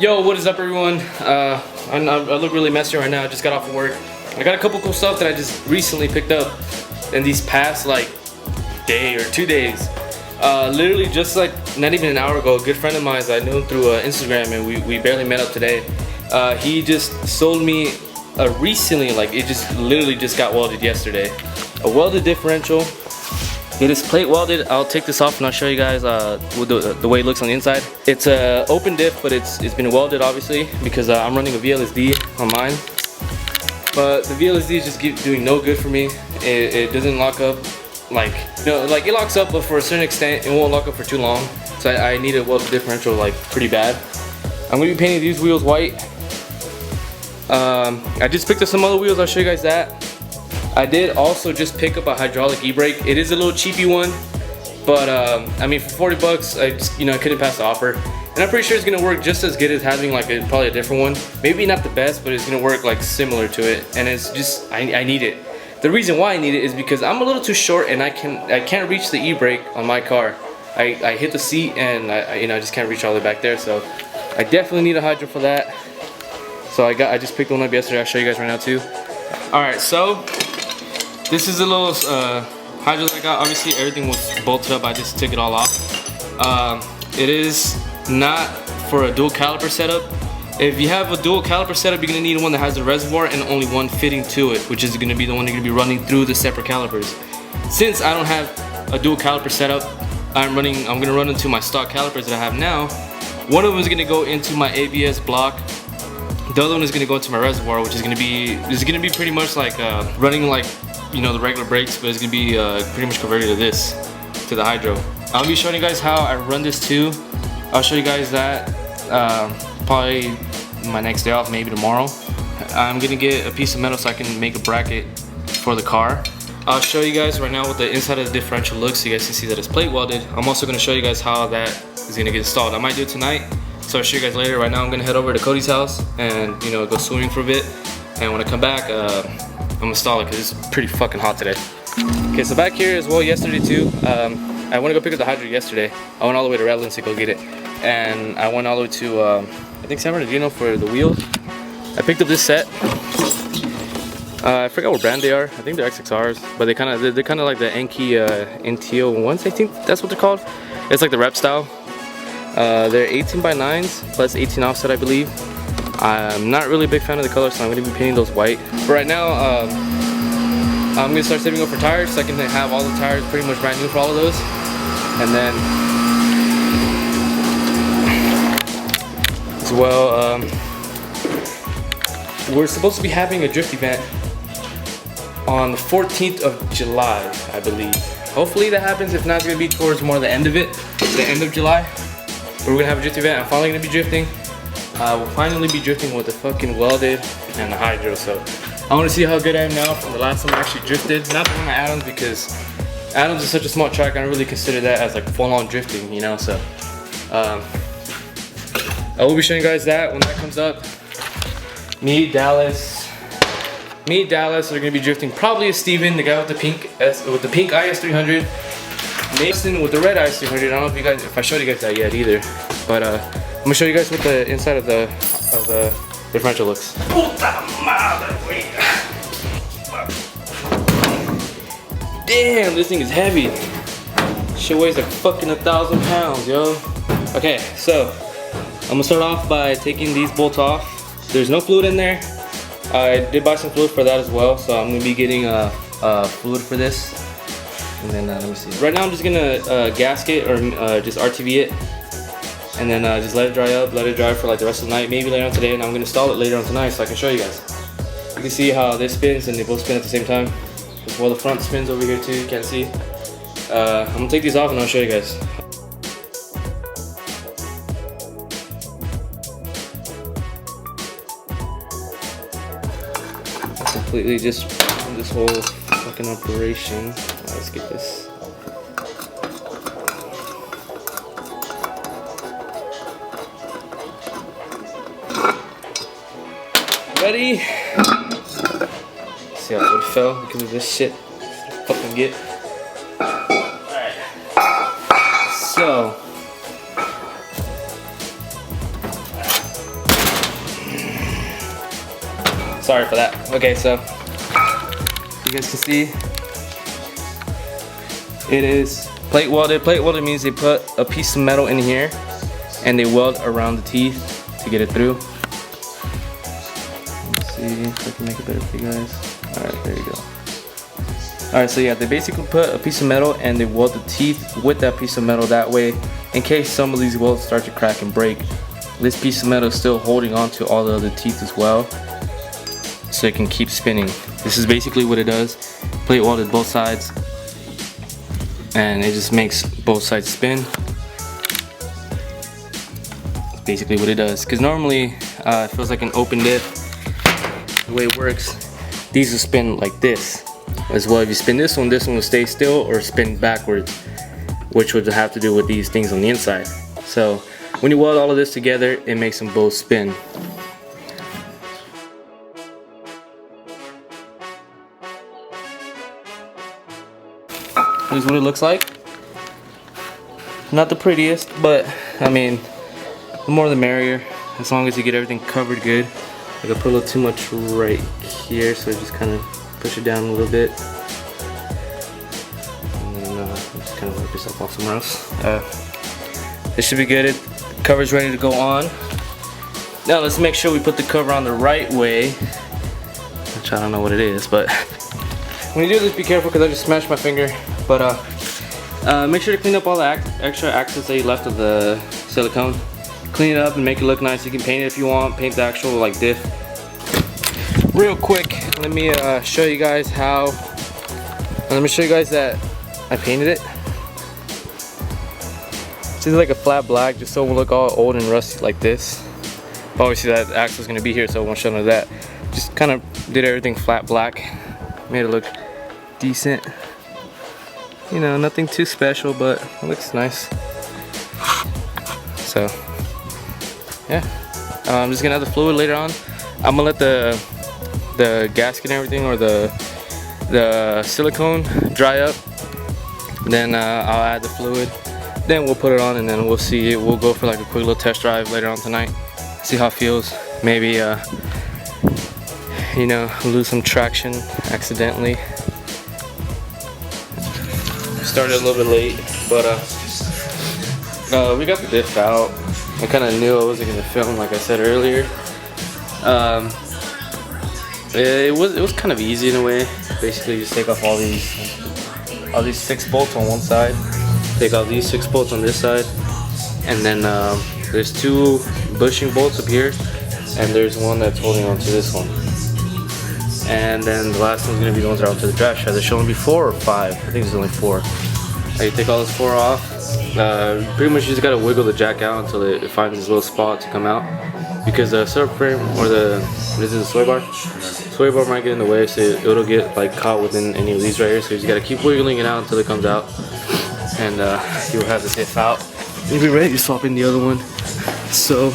Yo, what is up, everyone? I look really messy right now. I just got off of work. I got a couple cool stuff that I just recently picked up in these past like day or 2 days. Literally just like not even an hour ago, a good friend of mine, I knew him through Instagram, and we barely met up today. He just sold me recently, like it just literally just got welded yesterday, a welded differential. It is plate welded. I'll take this off and I'll show you guys the way it looks on the inside. It's a open diff, but it's been welded obviously because I'm running a VLSD on mine. But the VLSD is just doing no good for me. It doesn't lock up, like, you know, like it locks up, but for a certain extent it won't lock up for too long. So I need a welded differential like pretty bad. I'm gonna be painting these wheels white. I just picked up some other wheels. I'll show you guys that. I did also just pick up a hydraulic e-brake. It is a little cheapy one, but I mean, for 40 bucks, I couldn't pass the offer. And I'm pretty sure it's gonna work just as good as having like probably a different one. Maybe not the best, but it's gonna work like similar to it. And it's just, I need it. The reason why I need it is because I'm a little too short and I can't reach the e-brake on my car. I hit the seat and I just can't reach all the way back there. So I definitely need a hydro for that. So I just picked one up yesterday. I'll show you guys right now too. All right, so this is a little hydro that I got. Obviously everything was bolted up. I just took it all off. It is not for a dual caliper setup. If you have a dual caliper setup, you're gonna need one that has a reservoir and only one fitting to it, which is gonna be the one you're gonna be running through the separate calipers. Since I don't have a dual caliper setup, I'm gonna run into my stock calipers that I have now. One of them is gonna go into my ABS block. The other one is gonna go into my reservoir, which is gonna be pretty much like running like, you know, the regular brakes, but it's gonna be pretty much converted to this, to the hydro. I'll be showing you guys how I run this too. I'll show you guys that probably my next day off, maybe tomorrow. I'm gonna get a piece of metal so I can make a bracket for the car. I'll show you guys right now what the inside of the differential looks so you guys can see that it's plate welded. I'm also gonna show you guys how that is gonna get installed. I might do it tonight, so I'll show you guys later. Right now I'm gonna head over to Cody's house and, you know, go swimming for a bit. And when I come back, I'm gonna install it because it's pretty fucking hot today. Okay, so back here as well, yesterday too, I went to go pick up the hydro yesterday. I went all the way to Redlands to go get it. And I went all the way to, I think San Bernardino for the wheels. I picked up this set. I forgot what brand they are. I think they're XXRs, but they're kind of like the Enki NTO ones. I think that's what they're called. It's like the rep style. They're 18x9s plus 18 offset, I believe. I'm not really a big fan of the color, so I'm going to be painting those white. But right now, I'm going to start saving up for tires so I can have all the tires pretty much brand new for all of those. And then, as well, we're supposed to be having a drift event on the 14th of July, I believe. Hopefully that happens. If not, it's going to be towards more the end of it, the end of July. But we're going to have a drift event. I'm finally going to be drifting. We'll finally be drifting with the fucking welded and the hydro. So I want to see how good I am now from the last time I actually drifted. Not the one at Adams, because Adams is such a small track. I don't really consider that as like full-on drifting, you know. So I will be showing you guys that when that comes up. Me, Dallas are gonna be drifting. Probably Steven, the guy with the pink IS300. Mason with the red IS300. I don't know if I showed you guys that yet either. But I'm gonna show you guys what the inside of the differential looks. Puta madre, wait. Damn, this thing is heavy. Shit weighs like fucking 1,000 pounds, yo. Okay, so I'm gonna start off by taking these bolts off. There's no fluid in there. I did buy some fluid for that as well, so I'm gonna be getting fluid for this. And then let me see. Right now I'm just gonna gasket or just RTV it. And then just let it dry up, let it dry for like the rest of the night, maybe later on today, and I'm gonna install it later on tonight so I can show you guys. You can see how this spins and they both spin at the same time. As well, the front spins over here too, you can't see. I'm gonna take these off and I'll show you guys. I completely just this whole fucking operation. Let's get this. Ready? See how it would fell because of this shit. Fucking get. Alright. So Sorry for that. Okay, so you guys can see it is plate welded. Plate welded means they put a piece of metal in here and they weld around the teeth to get it through. Let's see if I can make it better for you guys. Alright, there you go. Alright, so yeah, they basically put a piece of metal and they weld the teeth with that piece of metal. That way, in case some of these welds start to crack and break, this piece of metal is still holding on to all the other teeth as well, so it can keep spinning. This is basically what it does. Plate welded both sides, and it just makes both sides spin. That's basically what it does. Because normally it feels like an open diff. The way it works, these will spin like this. As well, if you spin this one will stay still or spin backwards, which would have to do with these things on the inside. So when you weld all of this together, it makes them both spin. Here's what it looks like. Not the prettiest, but I mean, the more the merrier, as long as you get everything covered good. I could put a little too much right here, so just kind of push it down a little bit. And then just kind of wipe yourself off somewhere else. This should be good. Cover's ready to go on. Now let's make sure we put the cover on the right way, which I don't know what it is, but when you do this, be careful because I just smashed my finger. But make sure to clean up all the extra access that you left of the silicone. Clean it up and make it look nice. You can paint it if you want. Paint the actual like diff. Real quick, let me show you guys how. Let me show you guys that I painted it. It's either like a flat black, just so it will look all old and rusty like this. But obviously that axle is going to be here, so I won't show none of that. Just kind of did everything flat black, made it look decent. You know, nothing too special, but it looks nice. So yeah, I'm just gonna add the fluid later on. I'm gonna let the gasket and everything, or the silicone dry up. Then I'll add the fluid. Then we'll put it on, and then we'll see. We'll go for like a quick little test drive later on tonight. See how it feels. Maybe you know, lose some traction accidentally. Started a little bit late, but we got the diff out. I kind of knew I wasn't gonna film, like I said earlier. It was kind of easy in a way. Basically, just take off all these 6 bolts on one side, take out these 6 bolts on this side, and then there's 2 bushing bolts up here, and there's one that's holding on to this one. And then the last one's gonna be the ones that are out to the drive shaft. There's showing me 4 or 5. I think there's only 4. You take all those 4 off. Pretty much you just gotta wiggle the jack out until it finds this little spot to come out. Because the subframe, or this is a sway bar. Sway bar might get in the way, so it'll get like caught within any of these right here. So you just gotta keep wiggling it out until it comes out, and you'll have this diff out. You'll be ready to swap in the other one. So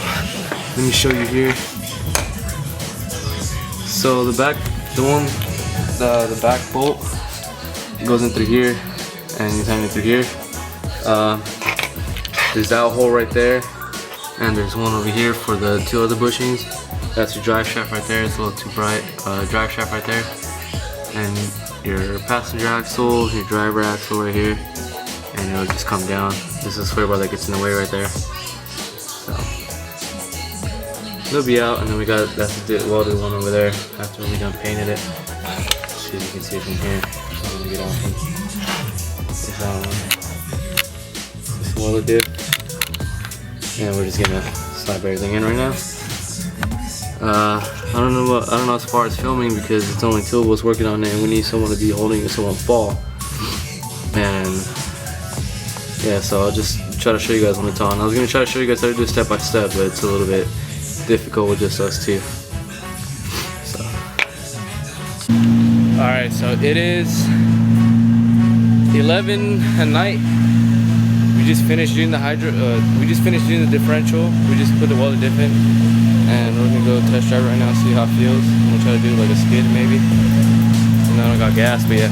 let me show you here. So the back bolt goes in through here, and you tighten it through here. There's that hole right there, and there's one over here for the 2 other bushings. That's your drive shaft right there. It's a little too bright. Drive shaft right there, and your passenger axle, your driver axle right here, and it'll just come down. This is a sway bar that gets in the way right there. So it'll be out, and then we got that's the welded one over there after we done painted it. Let's see if you can see it from here. I'm gonna get off this welded diff, and we're just gonna slap everything in right now. I don't know as far as filming, because it's only 2 of us working on it, and we need someone to be holding it so it won't fall. And yeah, so I'll just try to show you guys when it's on. I was gonna try to show you guys how to do it step by step, but it's a little bit difficult with just us 2. So alright, so it is 11 at night. We just finished doing the differential. We just put the welded diff in, and we're gonna go test drive right now, see how it feels. I'm gonna try to do like a skid maybe. And then I got gas, but yeah.